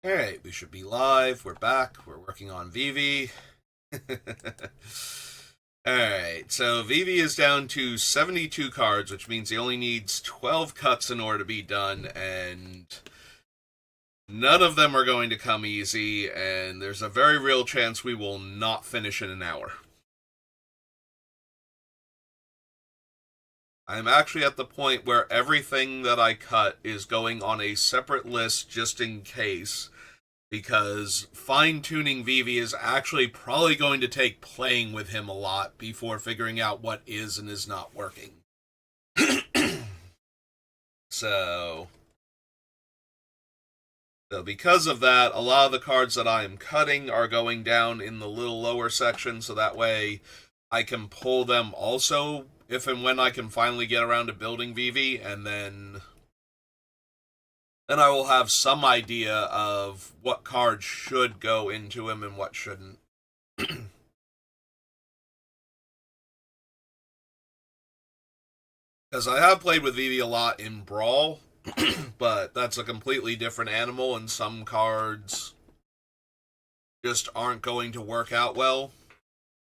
Alright, we should be live. We're back. We're working on Vivi. Alright, so Vivi is down to 72 cards, which means he only needs 12 cuts in order to be done, and none of them are going to come easy, and there's a very real chance we will not finish in an hour. I'm actually at the point where everything that I cut is going on a separate list just in case, because fine-tuning Vivi is actually probably going to take playing with him a lot before figuring out what is and is not working. So because of that, a lot of the cards that I am cutting are going down in the little lower section, so that way I can pull them also if and when I can finally get around to building Vivi, and then I will have some idea of what cards should go into him and what shouldn't. Because I have played with Vivi a lot in Brawl, but that's a completely different animal, and some cards just aren't going to work out well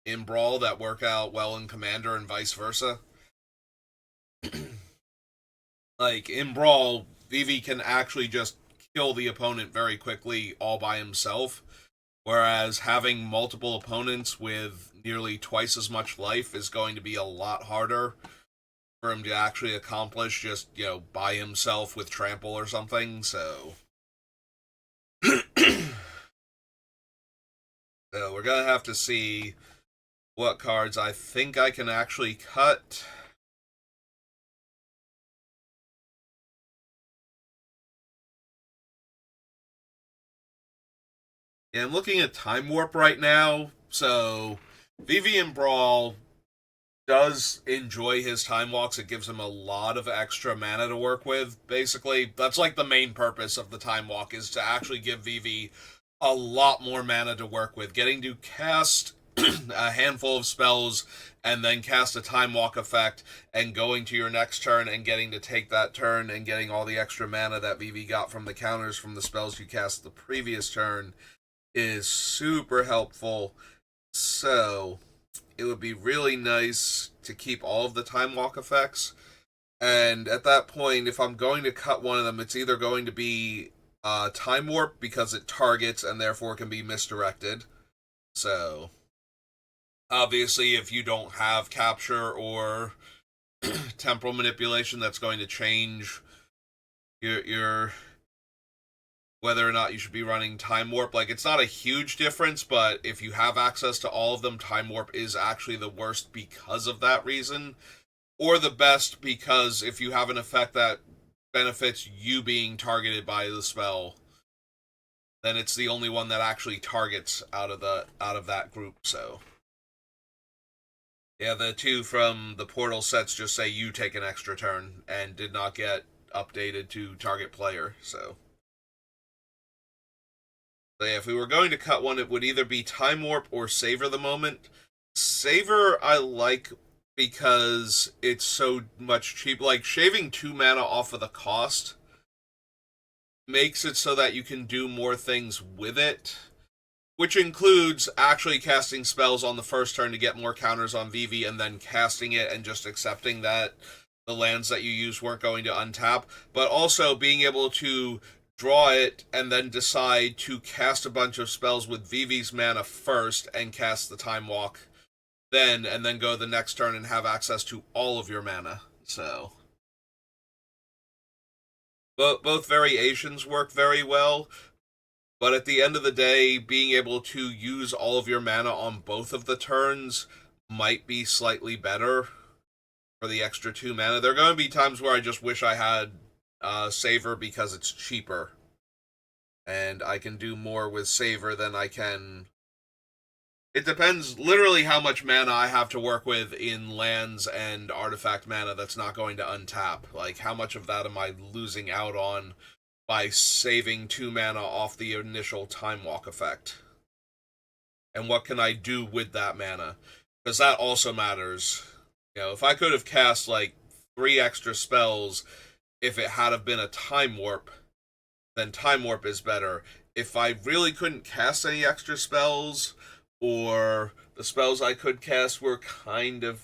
in Brawl that work out well in Commander and vice versa. Like, in Brawl, Vivi can actually just kill the opponent very quickly all by himself, whereas having multiple opponents with nearly twice as much life is going to be a lot harder for him to actually accomplish just, by himself with trample or something, so so we're gonna have to see what cards I think I can actually cut. Yeah, I'm looking at Time Warp right now, so Vivi in Brawl does enjoy his time walks. It gives him a lot of extra mana to work with. Basically, that's like the main purpose of the time walk, is to actually give Vivi a lot more mana to work with. Getting to cast a handful of spells and then cast a time walk effect and going to your next turn and getting to take that turn and getting all the extra mana that Vivi got from the counters from the spells you cast the previous turn is super helpful. So it would be really nice to keep all of the time walk effects. And at that point, if I'm going to cut one of them, it's either going to be time warp because it targets and therefore can be misdirected. So obviously, if you don't have capture or temporal manipulation, that's going to change your whether or not you should be running Time Warp. Like, it's not a huge difference, but if you have access to all of them, Time Warp is actually the worst because of that reason. Or the best because if you have an effect that benefits you being targeted by the spell, then it's the only one that actually targets out of that group, so. Yeah, the two from the Portal sets just say you take an extra turn and did not get updated to target player, so. So yeah, if we were going to cut one, it would either be Time Warp or Savor the Moment. Savor I like because it's so much cheap. Like, shaving 2 mana off of the cost makes it so that you can do more things with it, which includes actually casting spells on the first turn to get more counters on Vivi and then casting it and just accepting that the lands that you used weren't going to untap, but also being able to draw it and then decide to cast a bunch of spells with Vivi's mana first and cast the Time Walk then, and then go the next turn and have access to all of your mana. So both variations work very well, but at the end of the day, being able to use all of your mana on both of the turns might be slightly better for the extra 2 mana. There are going to be times where I just wish I had Savor because it's cheaper, and I can do more with Savor than I can. It depends literally how much mana I have to work with in lands and artifact mana that's not going to untap. Like, how much of that am I losing out on by saving 2 mana off the initial Time Walk effect? And what can I do with that mana? Because that also matters. If I could have cast, 3 extra spells if it had have been a Time Warp, then Time Warp is better. if I really couldn't cast any extra spells, or the spells I could cast were kind of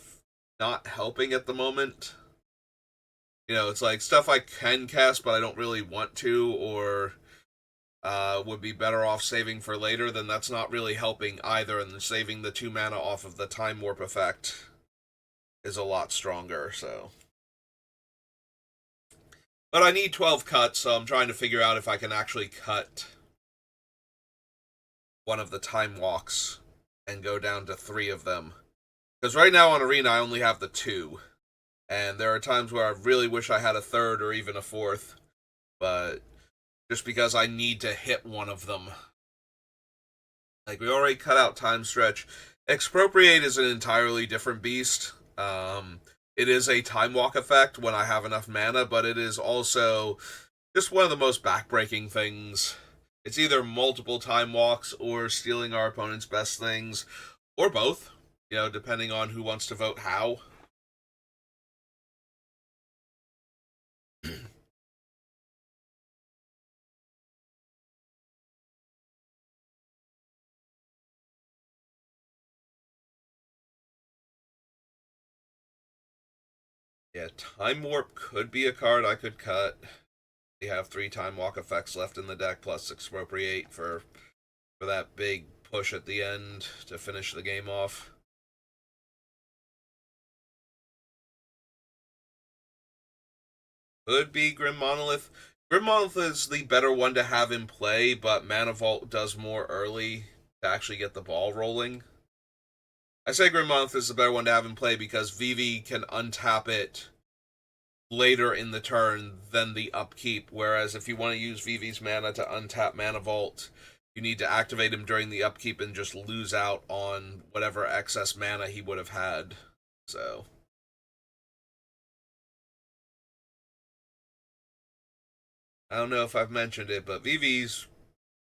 not helping at the moment. You know, it's like stuff I can cast, but I don't really want to, or would be better off saving for later, then that's not really helping either, and saving the 2 mana off of the Time Warp effect is a lot stronger, so. But I need 12 cuts, so I'm trying to figure out if I can actually cut one of the time walks and go down to 3 of them. Because right now on Arena I only have the 2, and there are times where I really wish I had a third or even a fourth, but just because I need to hit one of them. Like, we already cut out Time Stretch. Expropriate is an entirely different beast. It is a Time Walk effect when I have enough mana, but it is also just one of the most backbreaking things. It's either multiple Time Walks or stealing our opponent's best things, or both, you know, depending on who wants to vote how. Yeah, Time Warp could be a card I could cut. We have 3 Time Walk effects left in the deck, plus Expropriate for that big push at the end to finish the game off. Could be Grim Monolith. Grim Monolith is the better one to have in play, but Mana Vault does more early to actually get the ball rolling. I say Grim Monolith is the better one to have in play because Vivi can untap it later in the turn than the upkeep, whereas if you want to use Vivi's mana to untap Mana Vault, you need to activate him during the upkeep and just lose out on whatever excess mana he would have had. So, I don't know if I've mentioned it, but Vivi's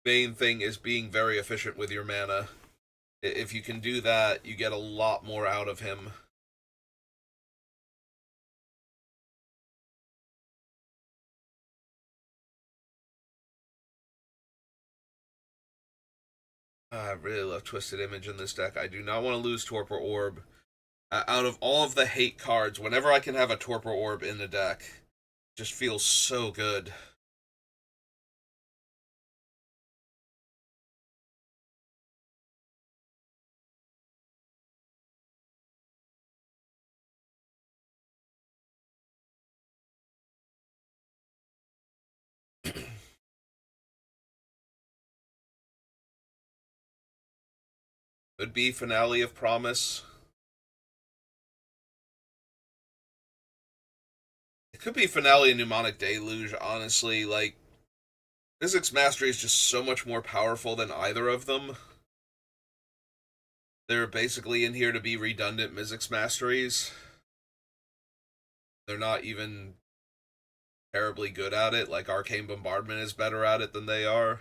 main thing is being very efficient with your mana. If you can do that, you get a lot more out of him. I really love Twisted Image in this deck. I do not want to lose Torpor Orb. Out of all of the hate cards, whenever I can have a Torpor Orb in the deck, it just feels so good. Could be Finale of Promise. It could be Finale of Mnemonic Deluge, honestly. Like, Physics Mastery is just so much more powerful than either of them. They're basically in here to be redundant Physics Masteries. They're not even terribly good at it. Like, Arcane Bombardment is better at it than they are.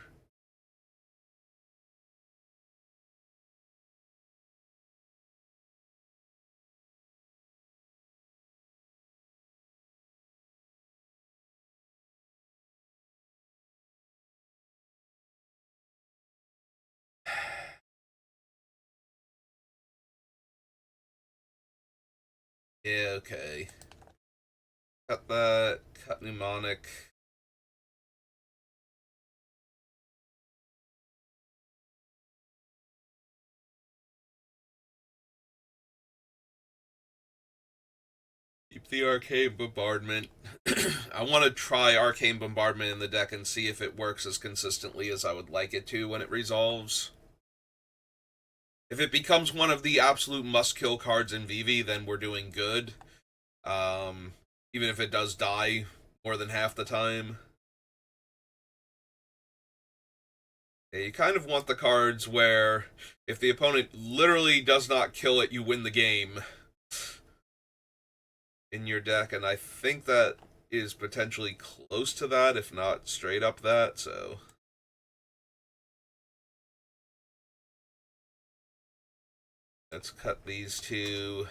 Yeah, okay. Cut that. Cut Mnemonic. Keep the Arcane Bombardment. I want to try Arcane Bombardment in the deck and see if it works as consistently as I would like it to when it resolves. If it becomes one of the absolute must-kill cards in Vivi, then we're doing good. Even if it does die more than half the time. Yeah, you kind of want the cards where if the opponent literally does not kill it, you win the game in your deck, and I think that is potentially close to that, if not straight up that, so. Let's cut these two.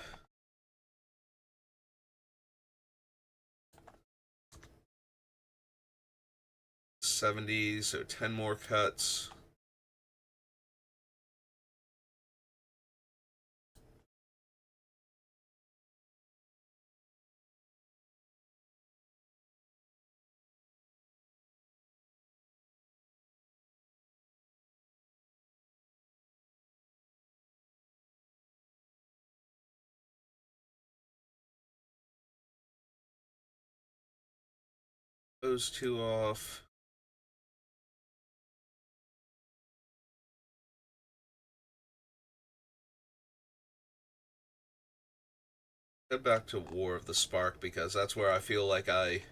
70, so 10 more cuts. Those two off. Head back to War of the Spark because that's where I feel like I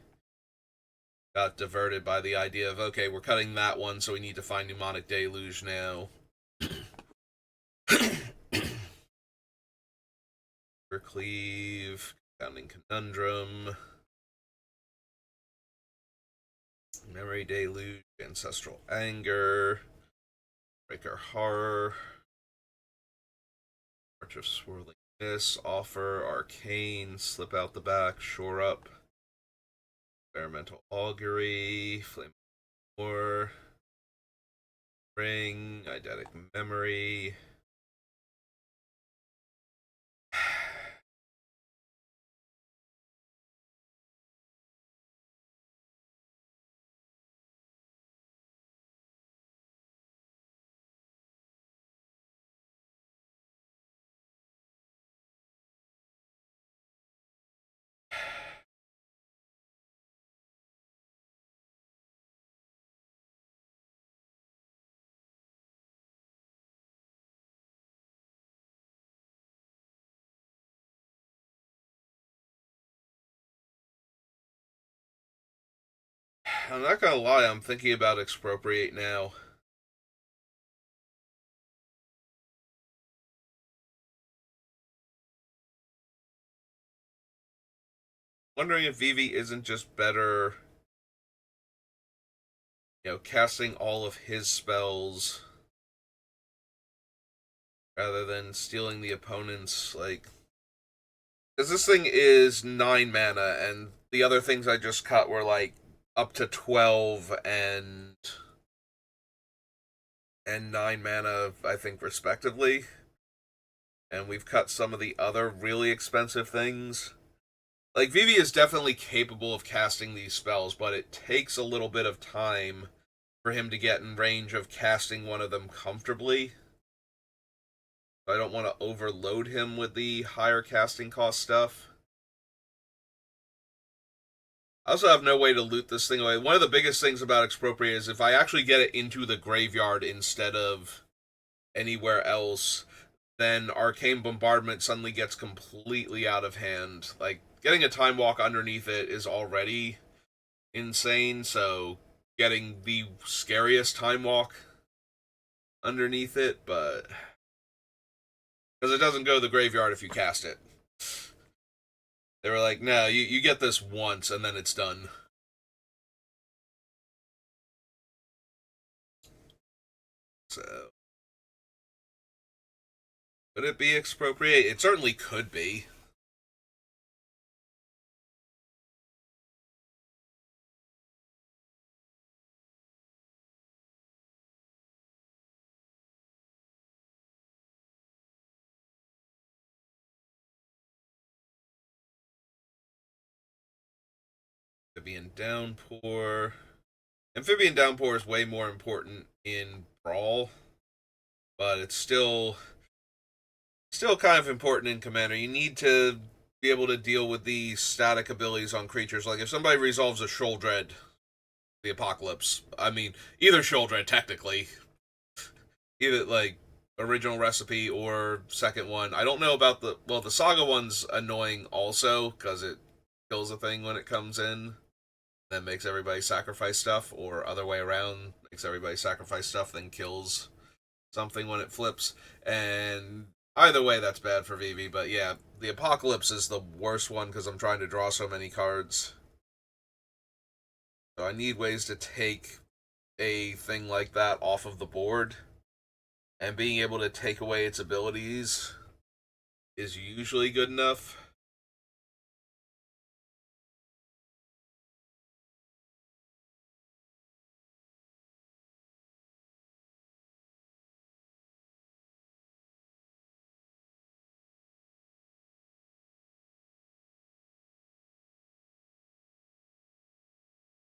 got diverted by the idea of, okay, we're cutting that one, so we need to find Mnemonic Deluge now. Cleave, Founding Conundrum, Memory Deluge, Ancestral Anger, Breaker Horror, March of Swirling Mist, Offer, Arcane, Slip Out the Back, Shore Up, Experimental Augury, Flame War, Ring, Eidetic Memory. I'm not gonna lie, I'm thinking about Expropriate now. Wondering if Vivi isn't just better, casting all of his spells rather than stealing the opponent's, because this thing is 9 mana, and the other things I just cut were, up to 12 and 9 mana, I think, respectively. And we've cut some of the other really expensive things. Like, Vivi is definitely capable of casting these spells, but it takes a little bit of time for him to get in range of casting one of them comfortably. I don't want to overload him with the higher casting cost stuff. I also have no way to loot this thing away. One of the biggest things about Expropriate is if I actually get it into the graveyard instead of anywhere else, then Arcane Bombardment suddenly gets completely out of hand. Like, getting a Time Walk underneath it is already insane, so getting the scariest Time Walk underneath it, but because it doesn't go to the graveyard if you cast it. They were like, no, you get this once and then it's done. So, could it be Expropriate? It certainly could be. Amphibian Downpour. Amphibian Downpour is way more important in Brawl, but it's still kind of important in Commander. You need to be able to deal with the static abilities on creatures. Like if somebody resolves a Sheoldred, the Apocalypse. I mean, either Sheoldred technically, either original recipe or second one. I don't know about the Saga one's annoying also because it kills a thing when it comes in. That makes everybody sacrifice stuff, or other way around, makes everybody sacrifice stuff, then kills something when it flips. And either way, that's bad for Vivi. But yeah, the Apocalypse is the worst one because I'm trying to draw so many cards. So I need ways to take a thing like that off of the board. And being able to take away its abilities is usually good enough.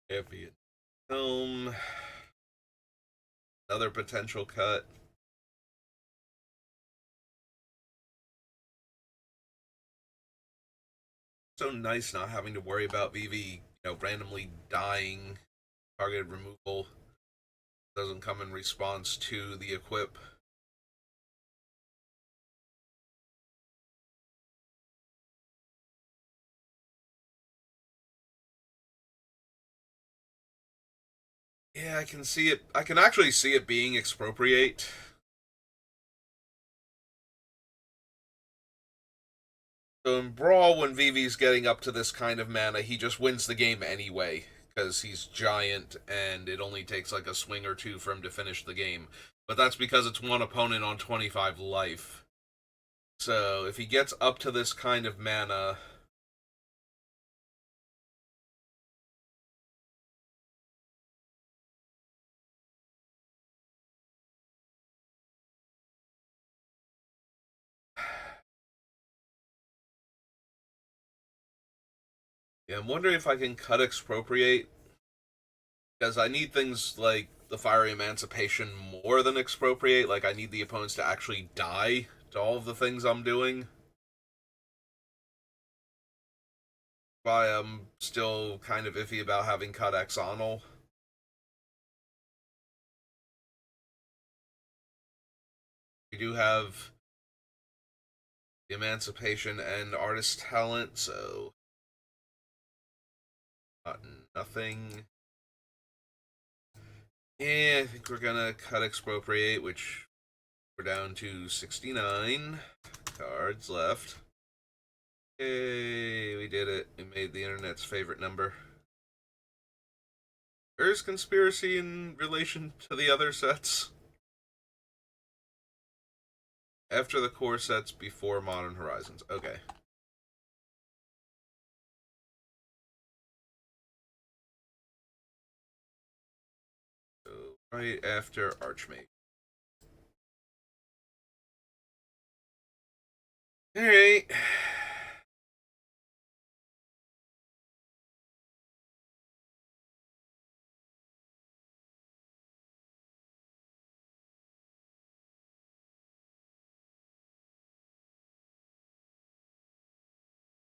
Heavy film. Another potential cut. So nice not having to worry about Vivi, randomly dying. Targeted removal doesn't come in response to the equip. Yeah, I can see it. I can actually see it being expropriate. So in Brawl, when Vivi's getting up to this kind of mana, he just wins the game anyway. Because he's giant and it only takes like a swing or two for him to finish the game. But that's because it's one opponent on 25 life. So if he gets up to this kind of mana, yeah, I'm wondering if I can cut expropriate because I need things like the fiery emancipation more than expropriate. Like I need the opponents to actually die to all of the things I'm doing. Why I'm still kind of iffy about having cut Exonal. We do have the emancipation and artist talent, so nothing. Yeah, I think we're gonna cut expropriate, which we're down to 69 cards left. Yay, we did it. We made the internet's favorite number. Where's conspiracy in relation to the other sets? After the core sets, before Modern Horizons. Okay. So, right after Archmage. Alright.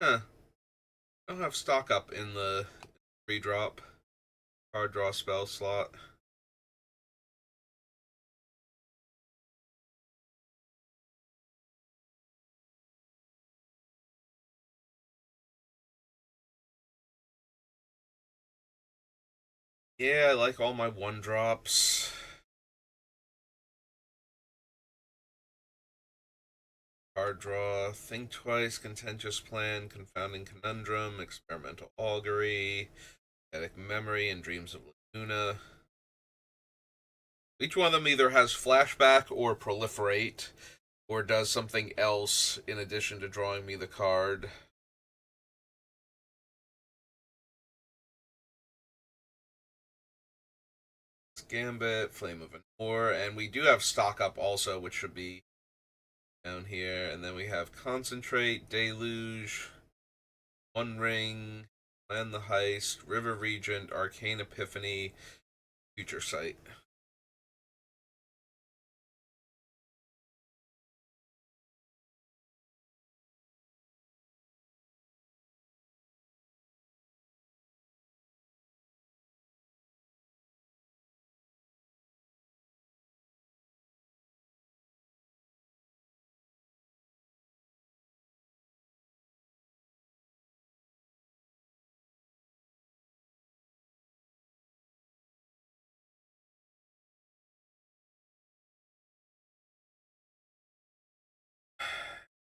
Huh. I don't have stock up in the redrop card draw spell slot. Yeah, I like all my one drops. Card draw, think twice, contentious plan, confounding conundrum, experimental augury, static memory, and dreams of Laguna. Each one of them either has flashback or proliferate, or does something else in addition to drawing me the card. Gambit, Flame of Anor, and we do have stock up also, which should be down here. And then we have Concentrate, Deluge, One Ring, Plan the Heist, River Regent, Arcane Epiphany, Future Sight.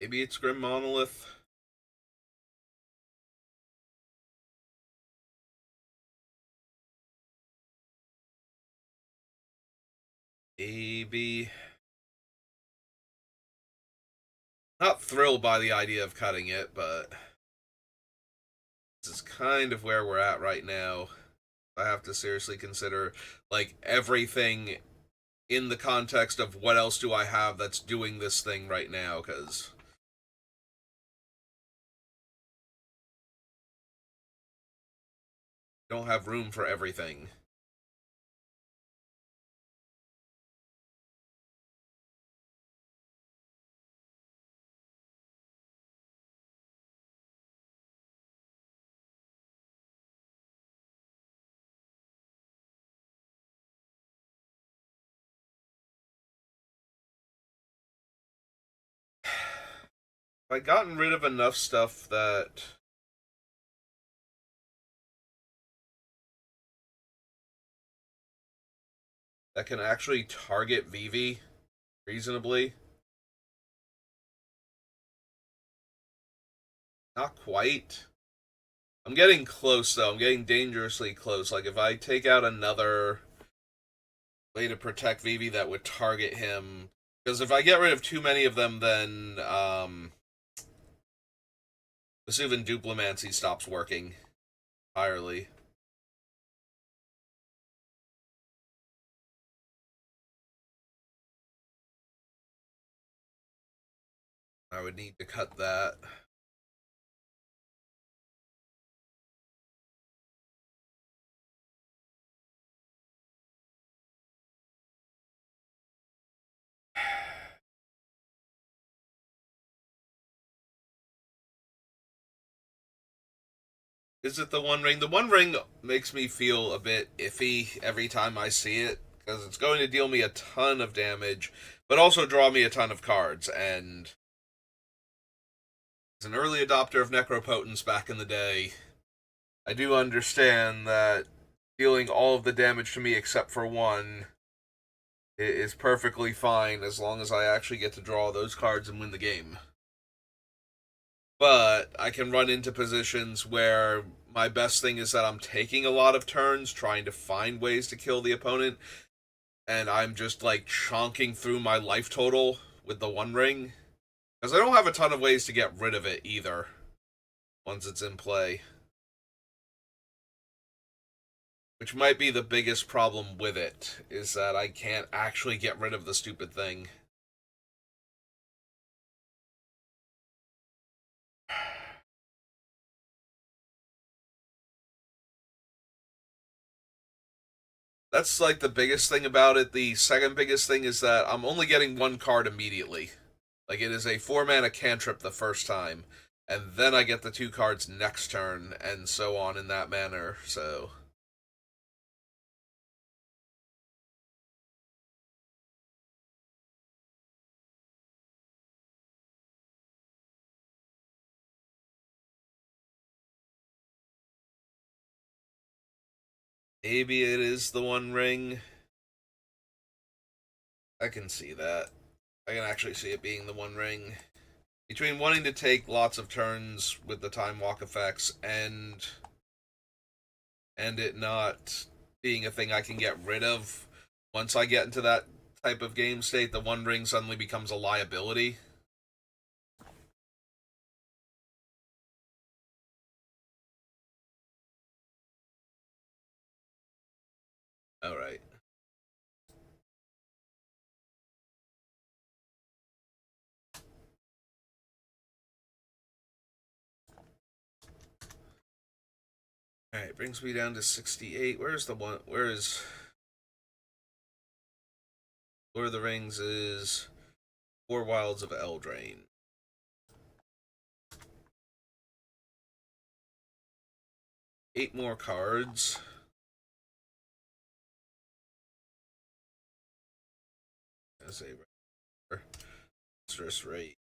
Maybe it's Grim Monolith. Maybe. Not thrilled by the idea of cutting it, but this is kind of where we're at right now. I have to seriously consider like everything in the context of what else do I have that's doing this thing right now, because Don't have room for everything. If I gotten rid of enough stuff that can actually target Vivi reasonably. Not quite. I'm getting close though. I'm getting dangerously close. Like if I take out another way to protect Vivi that would target him, because if I get rid of too many of them, then Vesuvian Duplimancy stops working entirely. I would need to cut that. Is it the One Ring? The One Ring makes me feel a bit iffy every time I see it, because it's going to deal me a ton of damage, but also draw me a ton of cards. And as an early adopter of Necropotence back in the day, I do understand that dealing all of the damage to me except for one is perfectly fine as long as I actually get to draw those cards and win the game. But I can run into positions where my best thing is that I'm taking a lot of turns trying to find ways to kill the opponent, and I'm just like chonking through my life total with the One Ring. Because I don't have a ton of ways to get rid of it either once it's in play. Which might be the biggest problem with it, is that I can't actually get rid of the stupid thing. That's like the biggest thing about it. The second biggest thing is that I'm only getting one card immediately. Like it is a 4 mana cantrip the first time, and then I get the two cards next turn, and so on in that manner. So maybe it is the One Ring. I can see that. I can actually see it being the One Ring. Between wanting to take lots of turns with the time walk effects and it not being a thing I can get rid of once I get into that type of game state, the One Ring suddenly becomes a liability. All right. All right, brings me down to 68. Where's the one? Where is Lord of the Rings is Four Wilds of Eldraine. 8 more cards. As a Monstrous Rage.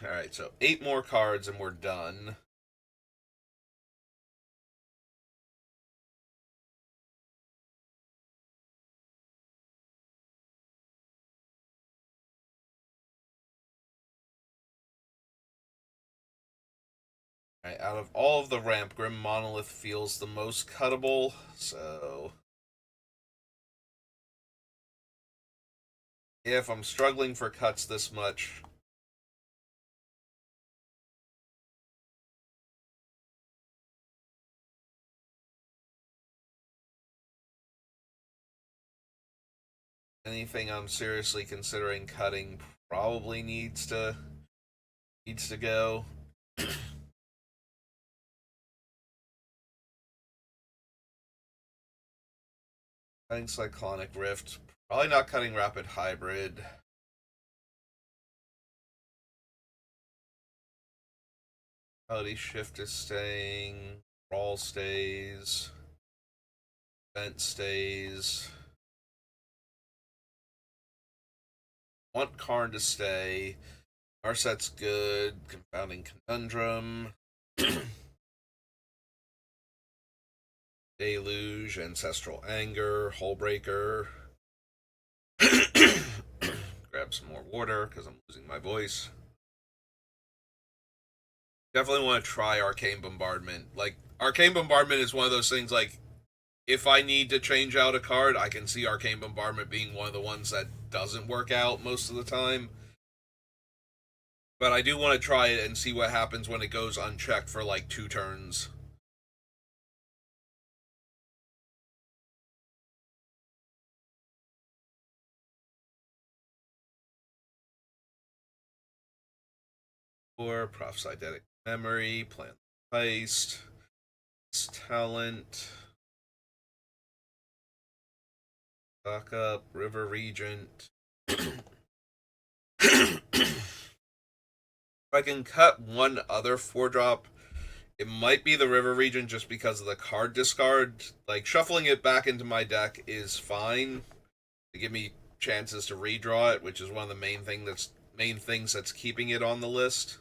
Alright, so 8 more cards and we're done. Alright, out of all of the ramp, Grim Monolith feels the most cuttable, so yeah, if I'm struggling for cuts this much, Anything I'm seriously considering cutting probably needs to go. Cutting Cyclonic Rift. Probably not cutting Rapid Hybrid. Reality Shift is staying. Brawl stays. Vent stays. Want Karn to stay. Narset's good. Confounding Conundrum. Deluge. Ancestral Anger. Hullbreaker. Grab some more water because I'm losing my voice. Definitely want to try Arcane Bombardment. Like, Arcane Bombardment is one of those things, like, if I need to change out a card, I can see Arcane Bombardment being one of the ones that doesn't work out most of the time. But I do want to try it and see what happens when it goes unchecked for like 2 turns. Or Prophecydetic Memory, Plan Heist, Talent, Stock Up, River Regent. If I can cut one other 4-drop, it might be the River Regent just because of the card discard. Like, shuffling it back into my deck is fine to give me chances to redraw it, which is one of the main things that's keeping it on the list.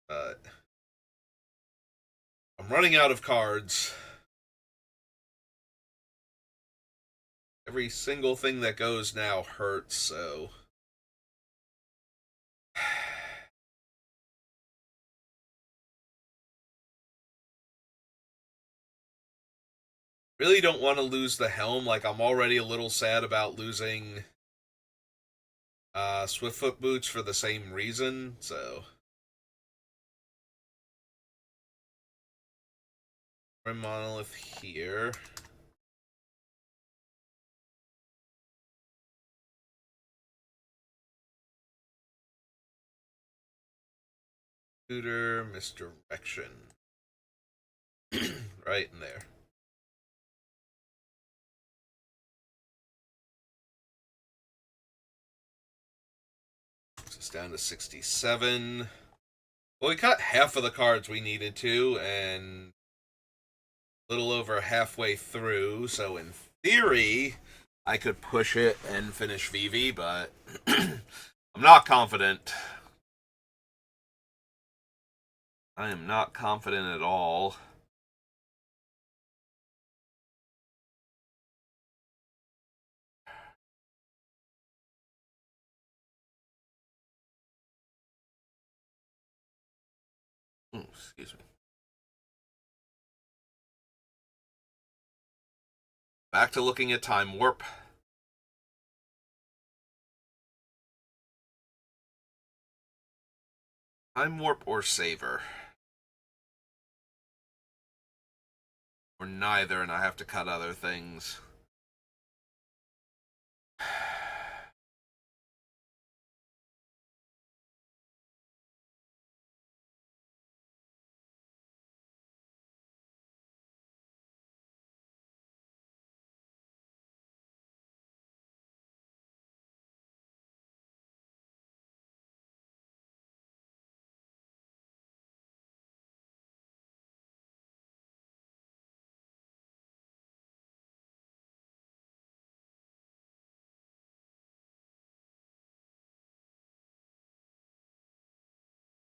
But I'm running out of cards. Every single thing that goes now hurts, so really don't want to lose the helm. Like, I'm already a little sad about losing Swiftfoot Boots for the same reason, so Grim Monolith here. Tutor Misdirection. Right in there. It's down to 67. Well, we cut half of the cards we needed to, and a little over halfway through, so in theory, I could push it and finish Vivi, but I'm not confident. I am not confident at all. Ooh, excuse me. Back to looking at Time Warp. Time Warp or Saver? Or neither, and I have to cut other things.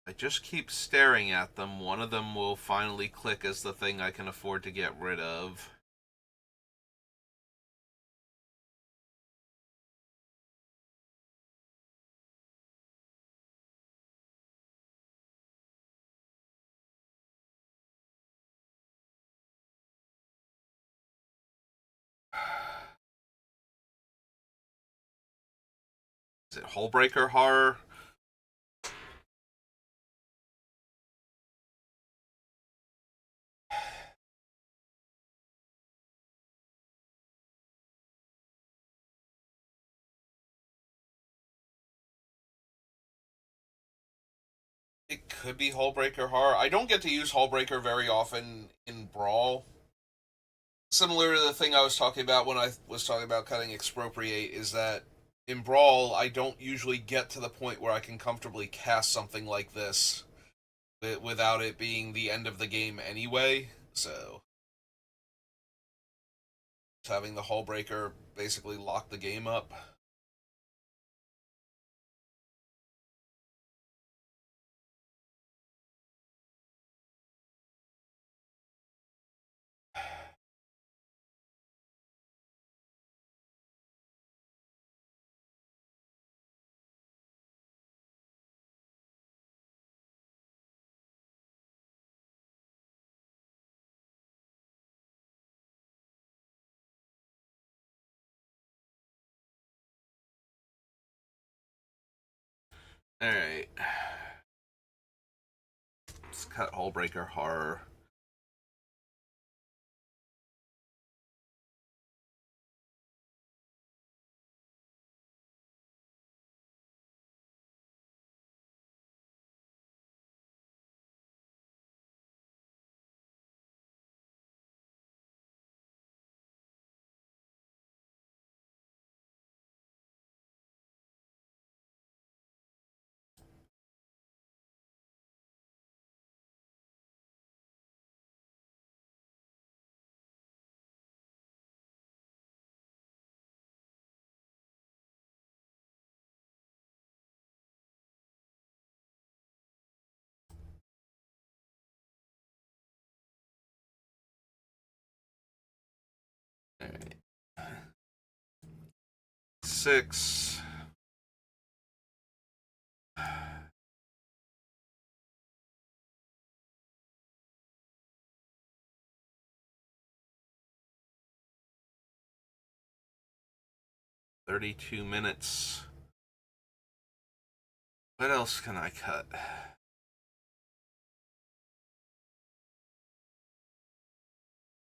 I just keep staring at them. One of them will finally click as the thing I can afford to get rid of. Is it Hullbreaker Horror? It could be Hullbreaker Horror. I don't get to use Hullbreaker very often in Brawl. Similar to the thing I was talking about when I was talking about cutting Expropriate, is that in Brawl, I don't usually get to the point where I can comfortably cast something like this without it being the end of the game anyway. So, having the Hullbreaker basically lock the game up. Alright. Let's cut Hullbreaker Horror. Alright. 6. 32 minutes. What else can I cut?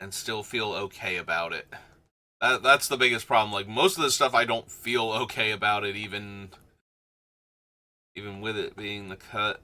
And still feel okay about it. That's the biggest problem. Like, most of the stuff I don't feel okay about it, even with it being the cut.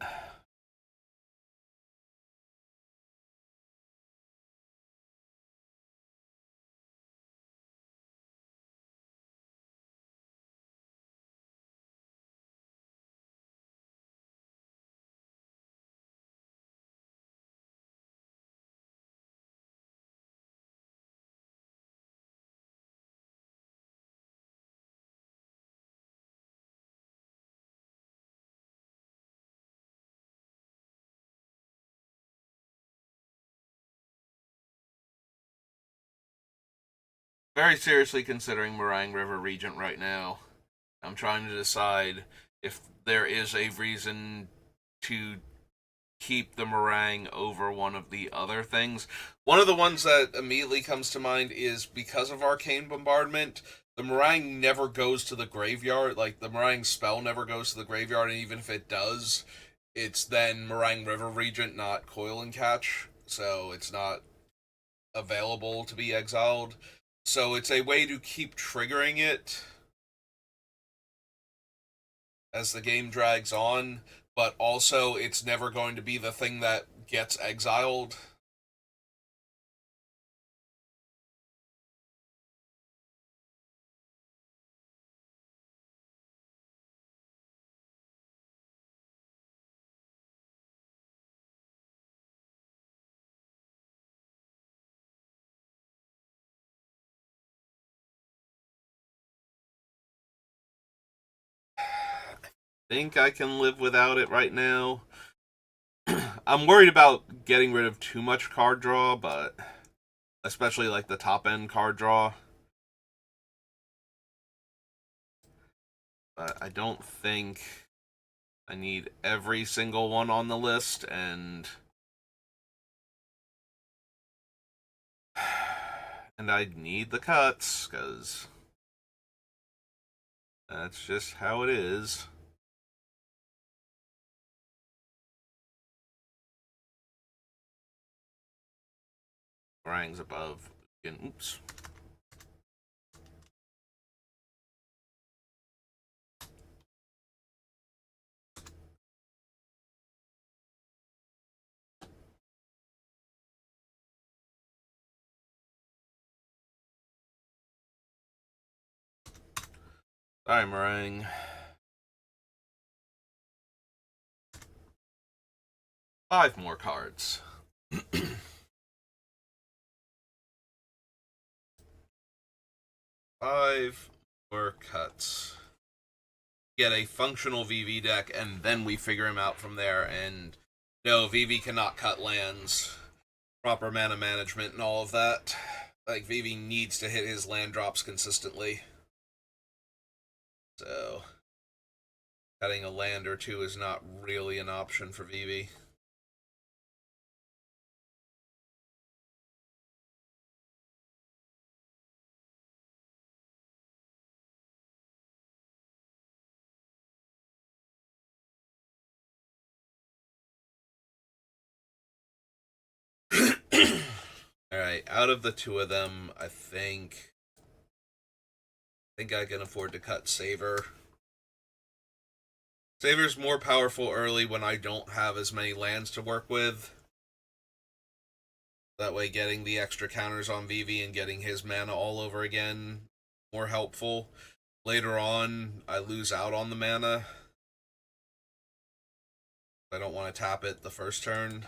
Very seriously considering Meringue River Regent right now. I'm trying to decide if there is a reason to keep the meringue over one of the other things. One of the ones that immediately comes to mind is because of Arcane Bombardment, the meringue never goes to the graveyard. Like, the meringue spell never goes to the graveyard, and even if it does, it's then Meringue River Regent, not Coil and Catch. So it's not available to be exiled. So it's a way to keep triggering it as the game drags on, but also it's never going to be the thing that gets exiled. I think I can live without it right now. I'm worried about getting rid of too much card draw, but especially like the top end card draw. But I don't think I need every single one on the list, and I need the cuts because that's just how it is. Rangs above. Oops. Sorry, Meringue. 5 more cards. 5 more cuts. Get a functional VV deck, and then we figure him out from there. And no, VV cannot cut lands. Proper mana management and all of that. Like, VV needs to hit his land drops consistently. So, cutting a land or two is not really an option for VV. Alright, out of the two of them, I think I can afford to cut Saver. Saver's more powerful early when I don't have as many lands to work with. That way getting the extra counters on Vivi and getting his mana all over again more helpful. Later on, I lose out on the mana. I don't want to tap it the first turn.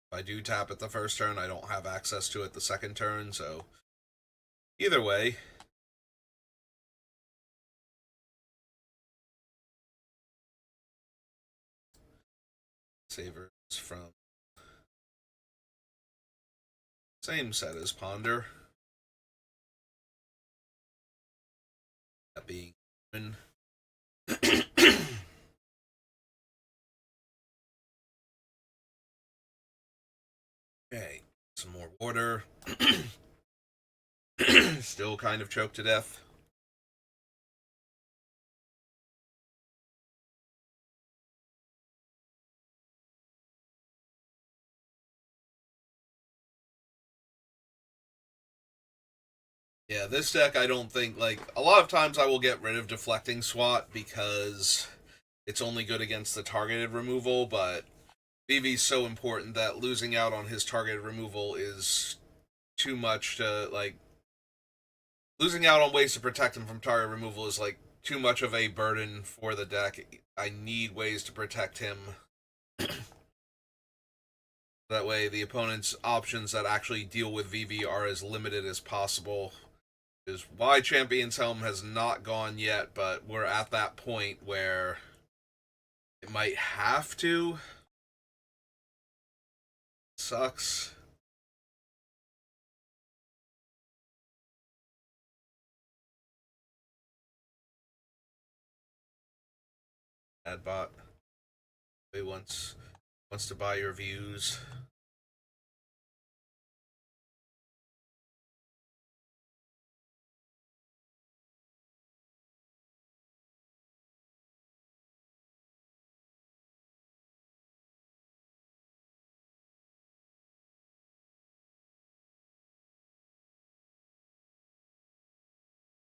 If I do tap it the first turn, I don't have access to it the second turn, so either way. Savers from same set as Ponder. That being okay, some more water. Still kind of choked to death. Yeah, this deck I don't think, like, a lot of times I will get rid of Deflecting Swat because it's only good against the targeted removal, but Vivi's so important that losing out on his targeted removal is too much to, like, losing out on ways to protect him from target removal is, like, too much of a burden for the deck. I need ways to protect him. That way the opponent's options that actually deal with Vivi are as limited as possible. Is why Champion's Helm has not gone yet, but we're at that point where it might have to. Sucks. Adbot. He wants to buy your views.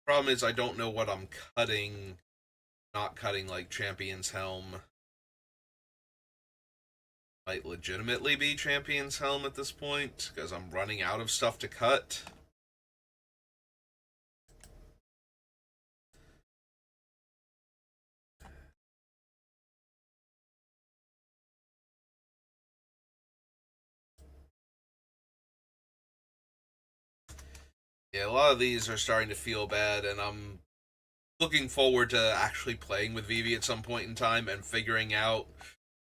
Problem is I don't know what I'm cutting. Not cutting like Champion's Helm. Might legitimately be Champion's Helm at this point, because I'm running out of stuff to cut. Yeah, a lot of these are starting to feel bad, and I'm looking forward to actually playing with Vivi at some point in time and figuring out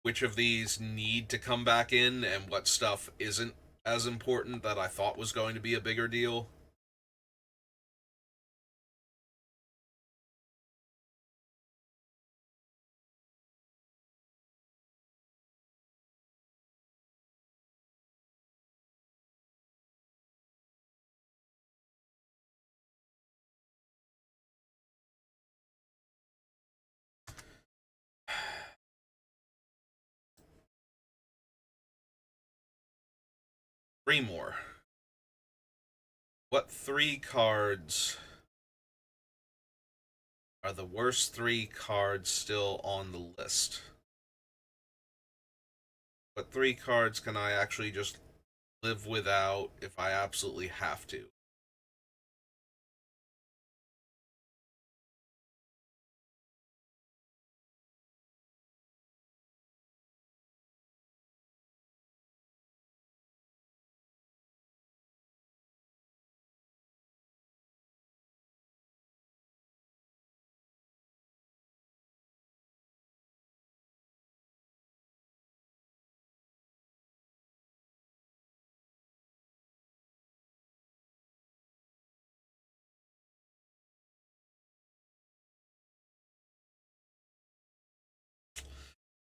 which of these need to come back in and what stuff isn't as important that I thought was going to be a bigger deal. Three more. What 3 cards are the worst 3 cards still on the list? What 3 cards can I actually just live without if I absolutely have to.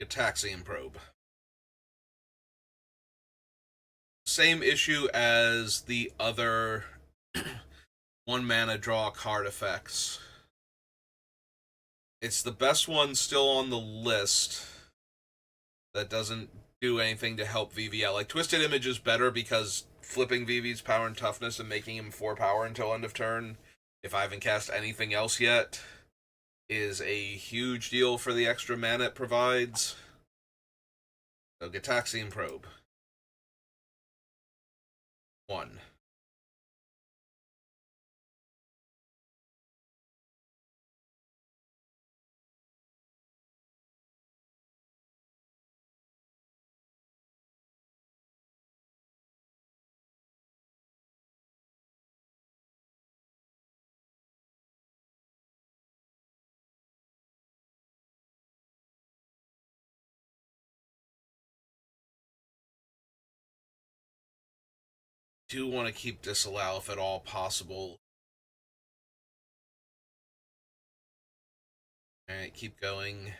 Gataxian Probe. Same issue as the other one mana draw card effects. It's the best one still on the list that doesn't do anything to help Vivi out. Like, Twisted Image is better because flipping Vivi's power and toughness and making him 4 power until end of turn, if I haven't cast anything else yet, is a huge deal for the extra mana it provides. So, Gataxian Probe. 1. Do want to keep Disallow if at all possible. Alright, keep going.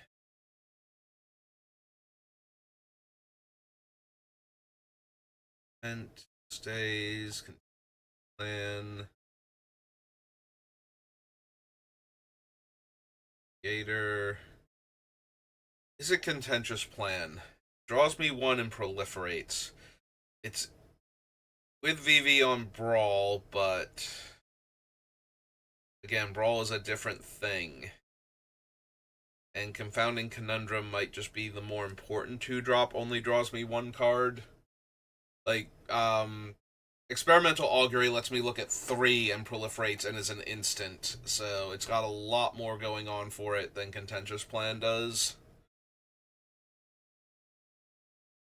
And stays. Plan. Gator. Is a contentious plan. Draws me 1 and proliferates. It's with Vivi on Brawl, but again, Brawl is a different thing. And Confounding Conundrum might just be the more important 2-drop, only draws me 1 card. Like, Experimental Augury lets me look at 3 and proliferates and is an instant, so it's got a lot more going on for it than Contentious Plan does.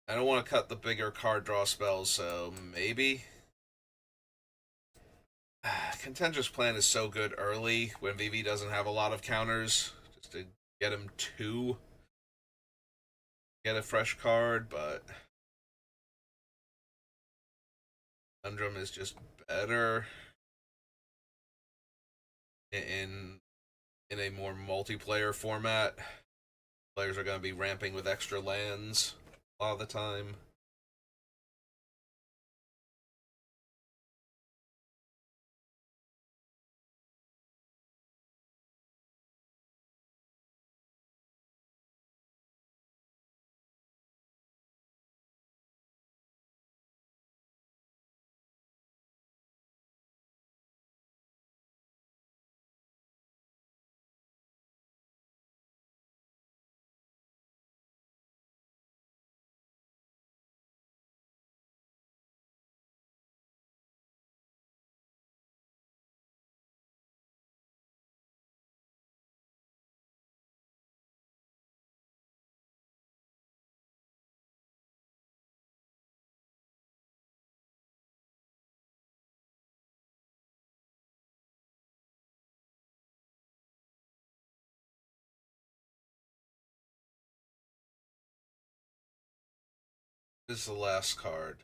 I don't want to cut the bigger card draw spells, so maybe. Contentious Plan is so good early when Vivi doesn't have a lot of counters, just to get him 2. Get a fresh card, but Conundrum is just better in a more multiplayer format. Players are going to be ramping with extra lands a lot of the time. This is the last card.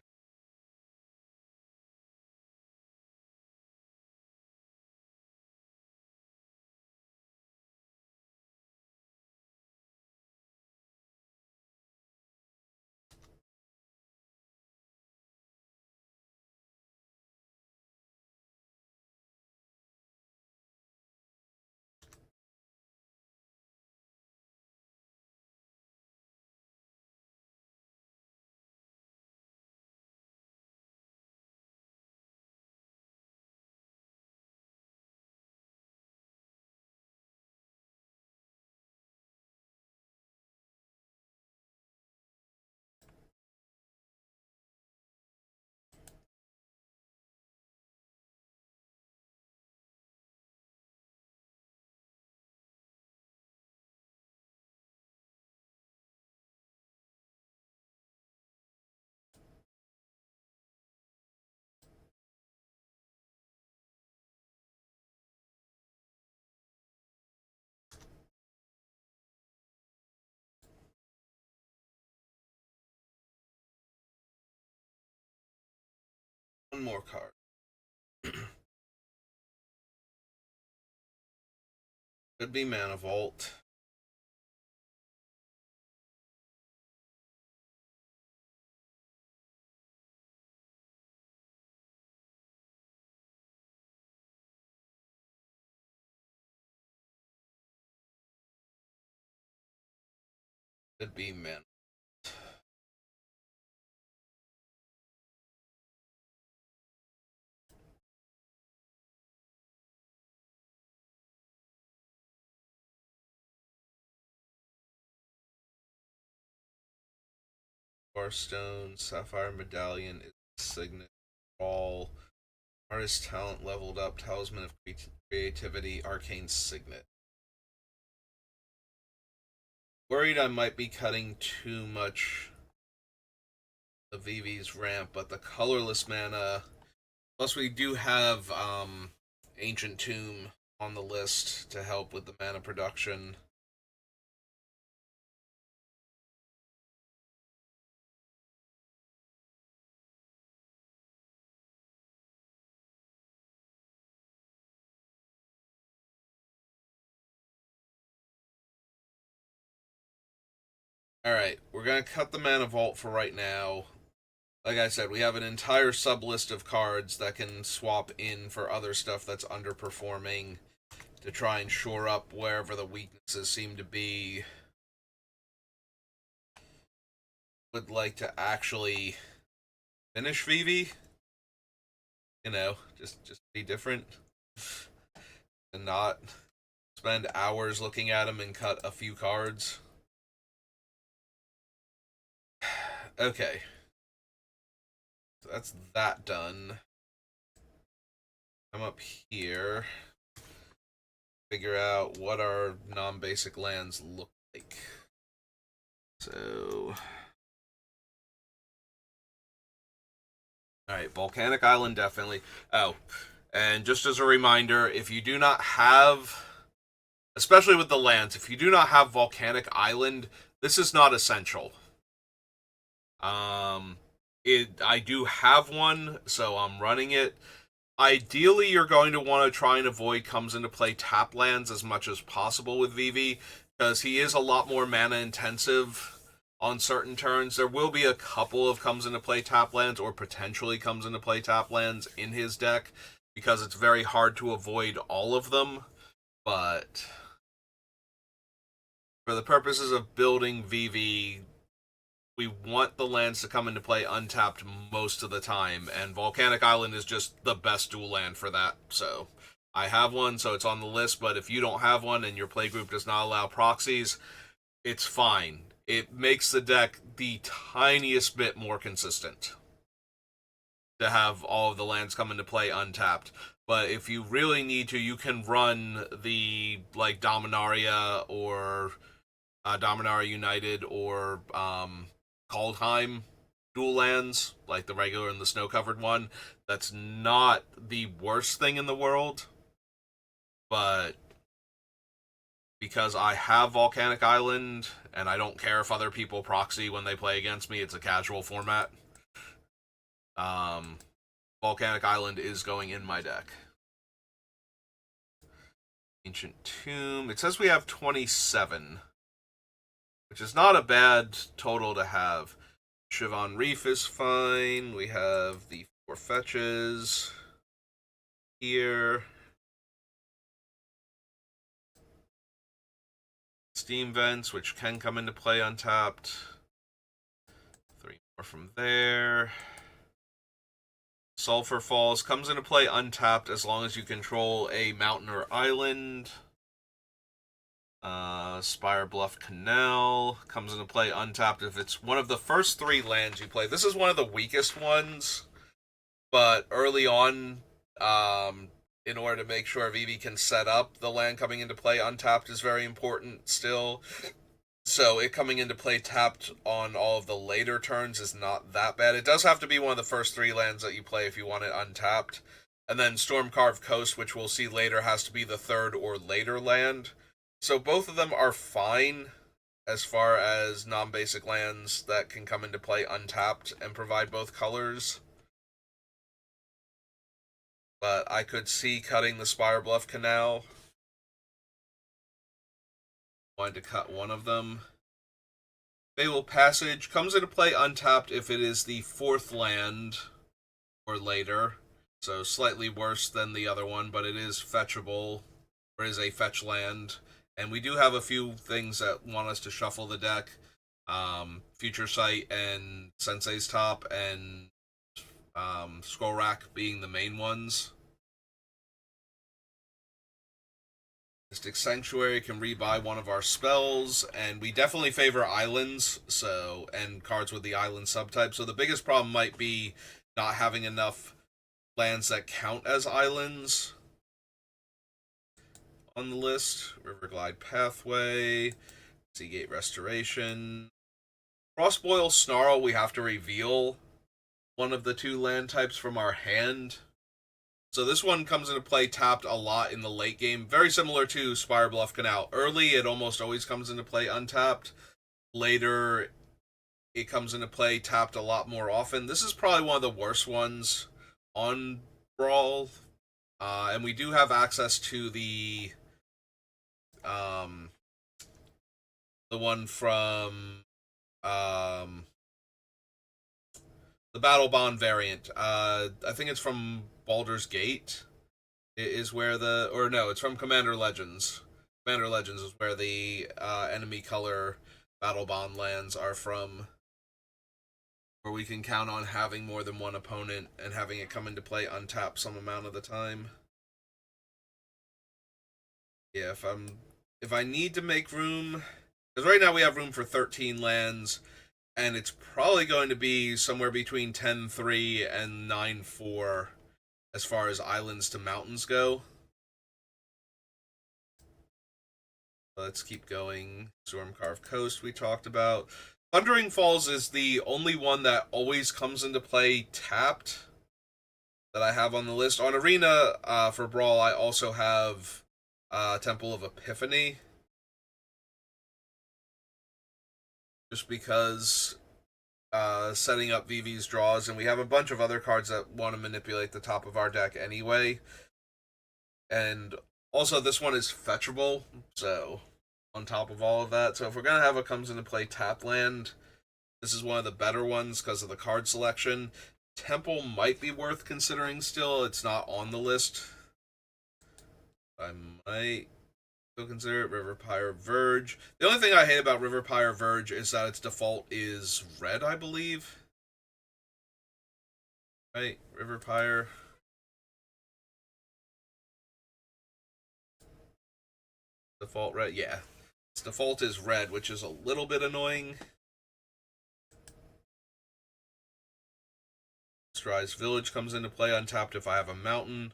one more card. Could be Mana Vault. Could be Mana. Starstone, Sapphire Medallion is Signet. All Artist Talent leveled up, Talisman of Creativity, Arcane Signet. Worried I might be cutting too much of Vivi's ramp, but the colorless mana. Plus, we do have Ancient Tomb on the list to help with the mana production. Alright, we're going to cut the Mana Vault for right now. Like I said, we have an entire sub-list of cards that can swap in for other stuff that's underperforming to try and shore up wherever the weaknesses seem to be. Would like to actually finish Vivi. You know, just be different. And not spend hours looking at him and cut a few cards. Okay. So that's that done. Come up here. Figure out what our non-basic lands look like. So... Alright, Volcanic Island definitely. Oh, and just as a reminder, if you do not have... Especially with the lands, if you do not have Volcanic Island, this is not essential. I do have one, so I'm running it. Ideally, you're going to want to try and avoid comes into play tap lands as much as possible with Vivi, because he is a lot more mana intensive on certain turns. There will be a couple of comes into play tap lands, or potentially comes into play tap lands in his deck, because it's very hard to avoid all of them, but for the purposes of building Vivi, we want the lands to come into play untapped most of the time, and Volcanic Island is just the best dual land for that. So I have one, so it's on the list, but if you don't have one and your playgroup does not allow proxies, it's fine. It makes the deck the tiniest bit more consistent to have all of the lands come into play untapped. But if you really need to, you can run the, like, Dominaria or Dominaria United or Kaldheim dual lands, like the regular and the snow-covered one. That's not the worst thing in the world, but because I have Volcanic Island, and I don't care if other people proxy when they play against me, it's a casual format. Volcanic Island is going in my deck. Ancient Tomb. It says we have 27, which is not a bad total to have. Siobhan Reef is fine. We have the 4 fetches here. Steam Vents, which can come into play untapped. 3 more from there. Sulphur Falls comes into play untapped as long as you control a mountain or island. Spire Bluff Canal comes into play untapped if it's one of the first 3 lands you play. This is one of the weakest ones, but early on, in order to make sure Vivi can set up the land coming into play untapped is very important still. So it coming into play tapped on all of the later turns is not that bad. It does have to be one of the first 3 lands that you play if you want it untapped. And then Stormcarved Coast, which we'll see later, has to be the 3rd or later land. So both of them are fine as far as non-basic lands that can come into play untapped and provide both colors. but I could see cutting the Spire Bluff Canal. Wanted to cut one of them. Fabled Passage comes into play untapped if it is the fourth land or later, so slightly worse than the other one, but it is fetchable, or is a fetch land. And we do have a few things that want us to shuffle the deck. Future Sight and Sensei's Top and Scroll Rack being the main ones. Mystic Sanctuary can rebuy one of our spells, and we definitely favor islands, so, and cards with the island subtype. So the biggest problem might be not having enough lands that count as islands on the list. Riverglide Pathway, Seagate Restoration. Frostboil Snarl, we have to reveal one of the two land types from our hand. So this one comes into play tapped a lot in the late game. Very similar to Spire Bluff Canal. Early, it almost always comes into play untapped. Later, it comes into play tapped a lot more often. This is probably one of the worst ones on Brawl. And we do have access to the one from the Battle Bond variant. I think it's from Baldur's Gate. It is where the, or no, it's from Commander Legends. Commander Legends is where the enemy color Battle Bond lands are from. Where we can count on having more than one opponent and having it come into play untapped some amount of the time. Yeah, if I need to make room, because right now we have room for 13 lands, and it's probably going to be somewhere between 10-3 and 9-4 as far as islands to mountains go. Let's keep going. Stormcarved Coast we talked about. Thundering Falls is the only one that always comes into play tapped that I have on the list. On Arena, for Brawl, I also have Temple of Epiphany. Just because setting up Vivi's draws, and we have a bunch of other cards that want to manipulate the top of our deck anyway. And also, this one is fetchable, so on top of all of that. So if we're going to have a comes into play tap land, this is one of the better ones because of the card selection. Temple might be worth considering still. It's not on the list. I might still consider it. River Pyre Verge. The only thing I hate about River Pyre Verge is that its default is red, I believe. Right? River Pyre. Default red? Yeah. Its default is red, which is a little bit annoying. Stride's Village comes into play untapped if I have a mountain.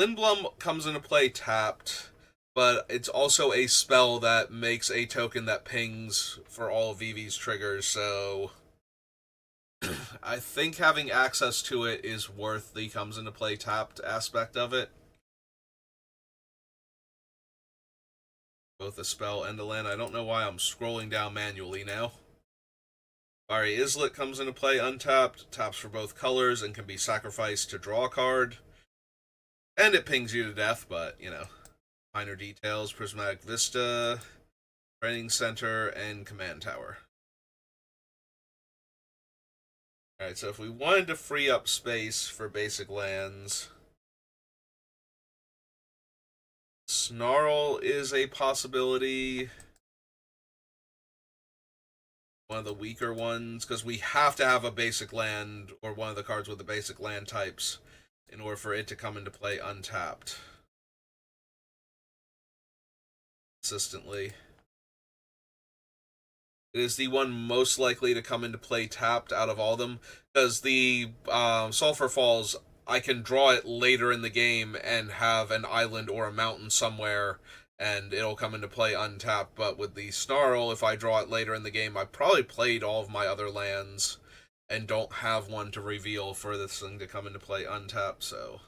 Lindblum comes into play tapped, but it's also a spell that makes a token that pings for all of Vivi's triggers, so I think having access to it is worth the comes into play tapped aspect of it. Both a spell and a land. I don't know why I'm scrolling down manually now. Fiery Islet comes into play untapped, taps for both colors, and can be sacrificed to draw a card. And it pings you to death, but, you know, minor details. Prismatic Vista, Training Center, and Command Tower. Alright, so if we wanted to free up space for basic lands, Snarl is a possibility. One of the weaker ones, because we have to have a basic land, or one of the cards with the basic land types, in order for it to come into play untapped consistently. It is the one most likely to come into play tapped out of all of them, because the Sulphur Falls, I can draw it later in the game and have an island or a mountain somewhere, and it'll come into play untapped. But with the Snarl, if I draw it later in the game, I probably played all of my other lands and don't have one to reveal for this thing to come into play untapped, so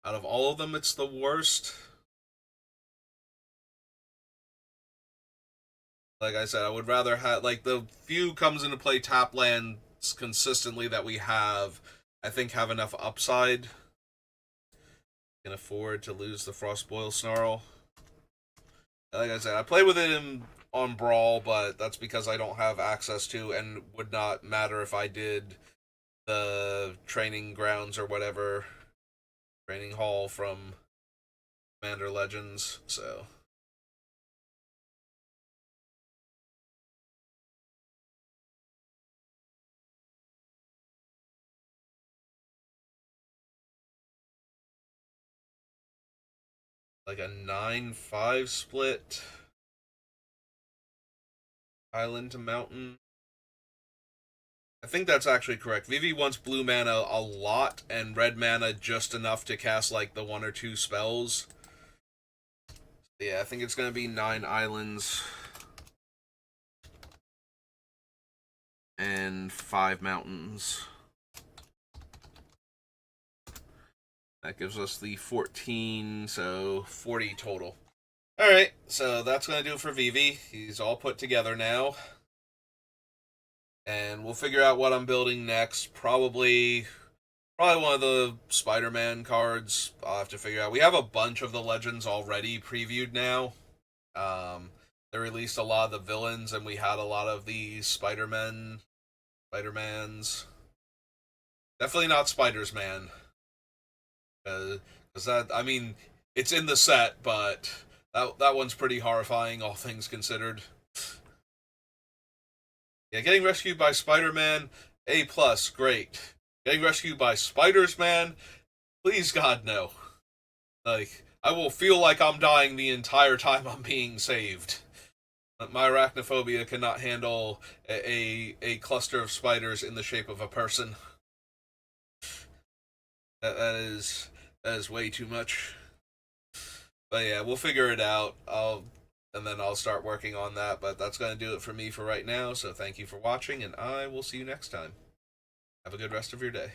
out of all of them, it's the worst. Like I said, I would rather have, like, the few comes into play tap lands consistently that we have, I think have enough upside Can afford to lose the Frostboil Snarl. Like I said, I play with it on Brawl, but that's because I don't have access to, and would not matter if I did the training grounds or whatever, training hall from Commander Legends, so. Like a 9-5 split. Island to mountain. I think that's actually correct. Vivi wants blue mana a lot and red mana just enough to cast like the 1 or 2 spells. Yeah, I think it's going to be 9 islands and 5 mountains. That gives us the 14, so 40 total. Alright, so that's going to do it for Vivi. He's all put together now. And we'll figure out what I'm building next. Probably one of the Spider-Man cards. I'll have to figure out. We have a bunch of the Legends already previewed now. They released a lot of the villains, and we had a lot of the Spider-Mans. Definitely not Spider-Man. Because that, I mean, it's in the set, but that one's pretty horrifying, all things considered. Yeah, getting rescued by Spider-Man, A+, great. Getting rescued by Spiders-Man, please God, no. Like, I will feel like I'm dying the entire time I'm being saved. My arachnophobia cannot handle a cluster of spiders in the shape of a person. That is way too much. But yeah, we'll figure it out. And then I'll start working on that. But that's going to do it for me for right now. So thank you for watching, and I will see you next time. Have a good rest of your day.